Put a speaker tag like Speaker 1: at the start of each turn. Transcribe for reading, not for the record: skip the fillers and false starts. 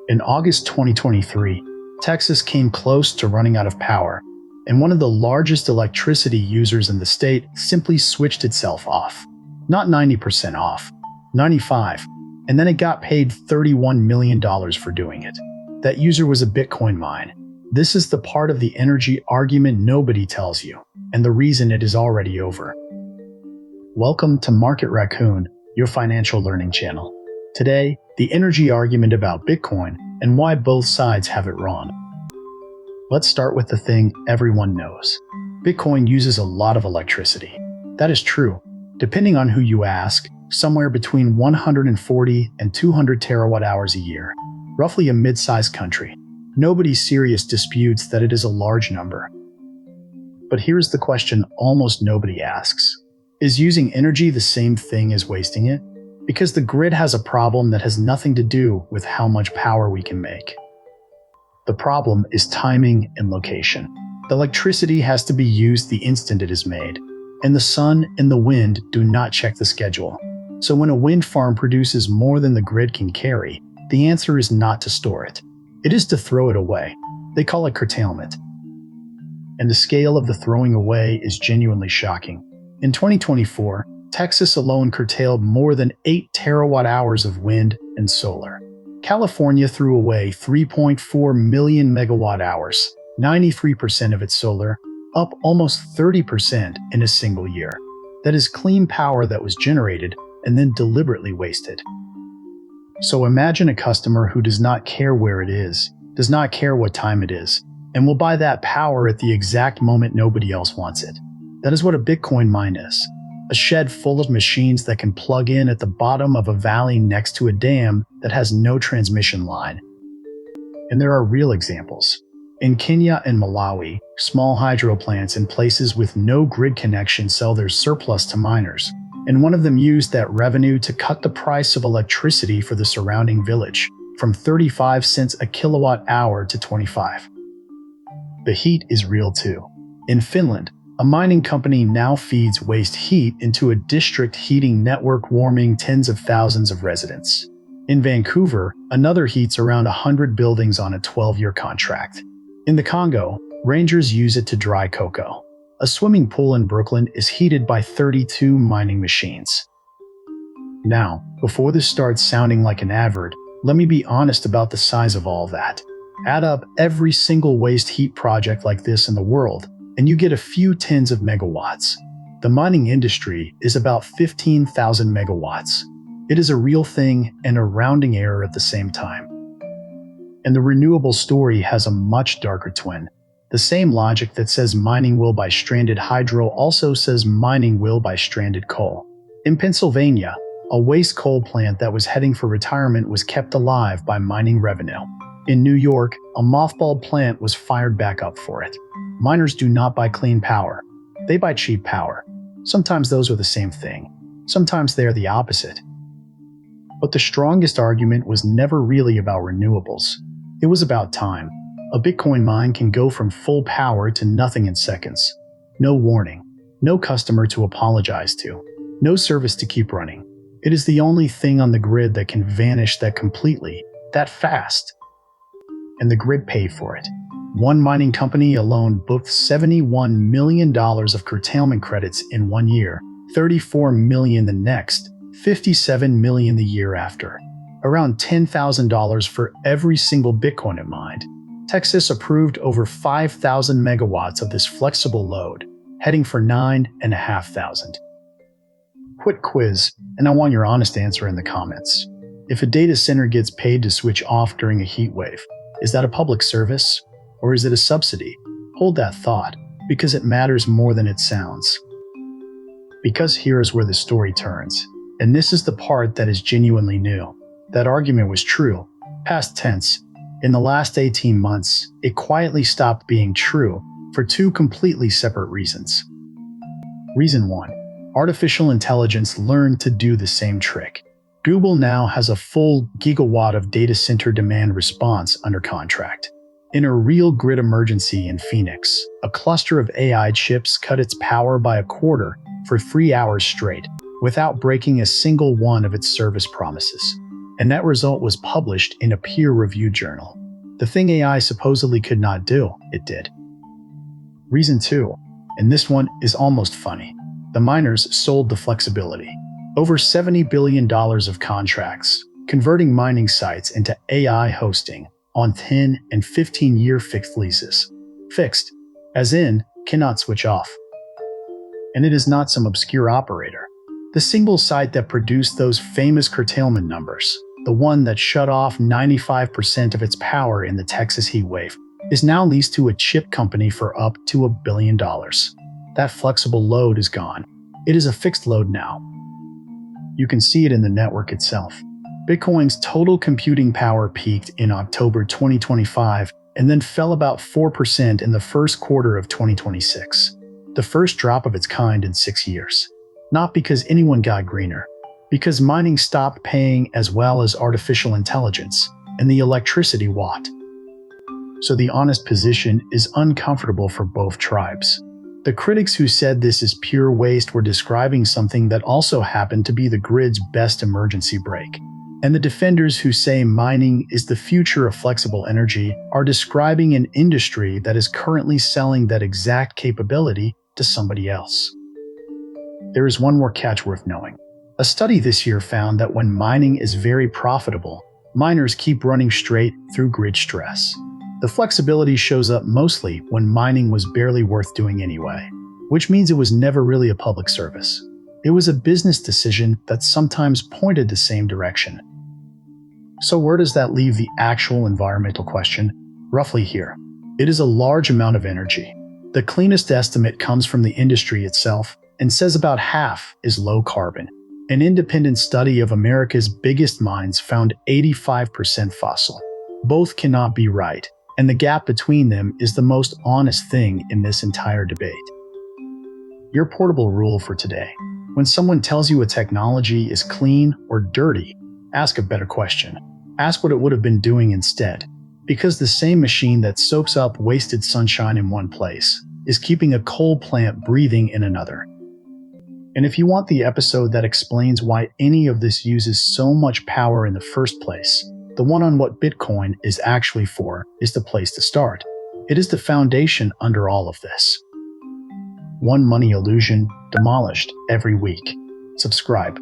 Speaker 1: In August 2023, Texas came close to running out of power, and one of the largest electricity users in the state simply switched itself off. Not 90% off, 95%, and then it got paid $31 million for doing it. That user was a Bitcoin mine. This is the part of the energy argument nobody tells you, and the reason it is already over. Welcome to MarketRacoon, your financial learning channel. Today, the energy argument about Bitcoin and why both sides have it wrong. Let's start with the thing everyone knows. Bitcoin uses a lot of electricity. That is true. Depending on who you ask, somewhere between 140 and 200 terawatt hours a year. Roughly a mid-sized country. Nobody serious disputes that it is a large number. But here's the question almost nobody asks. Is using energy the same thing as wasting it? Because the grid has a problem that has nothing to do with how much power we can make. The problem is timing and location. The electricity has to be used the instant it is made, and the sun and the wind do not check the schedule. So when a wind farm produces more than the grid can carry, the answer is not to store it. It is to throw it away. They call it curtailment. And the scale of the throwing away is genuinely shocking. In 2024, Texas alone curtailed more than 8 terawatt hours of wind and solar. California threw away 3.4 million megawatt hours, 93% of its solar, up almost 30% in a single year. That is clean power that was generated and then deliberately wasted. So imagine a customer who does not care where it is, does not care what time it is, and will buy that power at the exact moment nobody else wants it. That is what a Bitcoin mine is. A shed full of machines that can plug in at the bottom of a valley next to a dam that has no transmission line. And there are real examples. In Kenya and Malawi, small hydro plants in places with no grid connection sell their surplus to miners, and one of them used that revenue to cut the price of electricity for the surrounding village, from 35 cents a kilowatt hour to 25. The heat is real too. In Finland, a mining company now feeds waste heat into a district heating network, warming tens of thousands of residents. In Vancouver, another heats around 100 buildings on a 12-year contract. In the Congo, rangers use it to dry cocoa. A swimming pool in Brooklyn is heated by 32 mining machines. Now, before this starts sounding like an advert, let me be honest about the size of all that. Add up every single waste heat project like this in the world, and you get a few tens of megawatts. The mining industry is about 15,000 megawatts. It is a real thing and a rounding error at the same time. And the renewable story has a much darker twin. The same logic that says mining will buy stranded hydro also says mining will buy stranded coal. In Pennsylvania, a waste coal plant that was heading for retirement was kept alive by mining revenue. In New York, a mothballed plant was fired back up for it. Miners do not buy clean power. They buy cheap power. Sometimes those are the same thing. Sometimes they are the opposite. But the strongest argument was never really about renewables. It was about time. A Bitcoin mine can go from full power to nothing in seconds. No warning. No customer to apologize to. No service to keep running. It is the only thing on the grid that can vanish that completely, that fast. And the grid paid for it. One mining company alone booked $71 million of curtailment credits in 1 year, $34 million the next, $57 million the year after. Around $10,000 for every single Bitcoin it mined. Texas approved over 5,000 megawatts of this flexible load, heading for 9,500. Quick quiz, and I want your honest answer in the comments. If a data center gets paid to switch off during a heat wave, is that a public service? Or is it a subsidy? Hold that thought, because it matters more than it sounds. Because here is where the story turns, and this is the part that is genuinely new. That argument was true, past tense. In the last 18 months, it quietly stopped being true for two completely separate reasons. Reason 1. Artificial intelligence learned to do the same trick. Google now has a full gigawatt of data center demand response under contract. In a real grid emergency in Phoenix, a cluster of AI chips cut its power by a quarter for 3 hours straight, without breaking a single one of its service promises. and that result was published in a peer-reviewed journal. The thing AI supposedly could not do, it did. Reason 2, and this one is almost funny. The miners sold the flexibility. Over $70 billion of contracts, converting mining sites into AI hosting on 10 and 15-year fixed leases. Fixed, as in, cannot switch off. And it is not some obscure operator. The single site that produced those famous curtailment numbers, the one that shut off 95% of its power in the Texas heat wave, is now leased to a chip company for up to $1 billion. That flexible load is gone. It is a fixed load now. You can see it in the network itself. Bitcoin's total computing power peaked in October 2025 and then fell about 4% in the first quarter of 2026, the first drop of its kind in 6 years. Not because anyone got greener, because mining stopped paying as well as artificial intelligence and the electricity watt. So the honest position is uncomfortable for both tribes. The critics who said this is pure waste were describing something that also happened to be the grid's best emergency brake. And the defenders who say mining is the future of flexible energy are describing an industry that is currently selling that exact capability to somebody else. There is one more catch worth knowing. A study this year found that when mining is very profitable, miners keep running straight through grid stress. The flexibility shows up mostly when mining was barely worth doing anyway, which means it was never really a public service. It was a business decision that sometimes pointed the same direction. So where does that leave the actual environmental question? Roughly here. It is a large amount of energy. The cleanest estimate comes from the industry itself and says about half is low carbon. An independent study of America's biggest mines found 85% fossil. Both cannot be right, and the gap between them is the most honest thing in this entire debate. Your portable rule for today. When someone tells you a technology is clean or dirty, ask a better question. Ask what it would have been doing instead. Because the same machine that soaks up wasted sunshine in one place is keeping a coal plant breathing in another. And if you want the episode that explains why any of this uses so much power in the first place, the one on what Bitcoin is actually for is the place to start. It is the foundation under all of this. One money illusion demolished every week. Subscribe.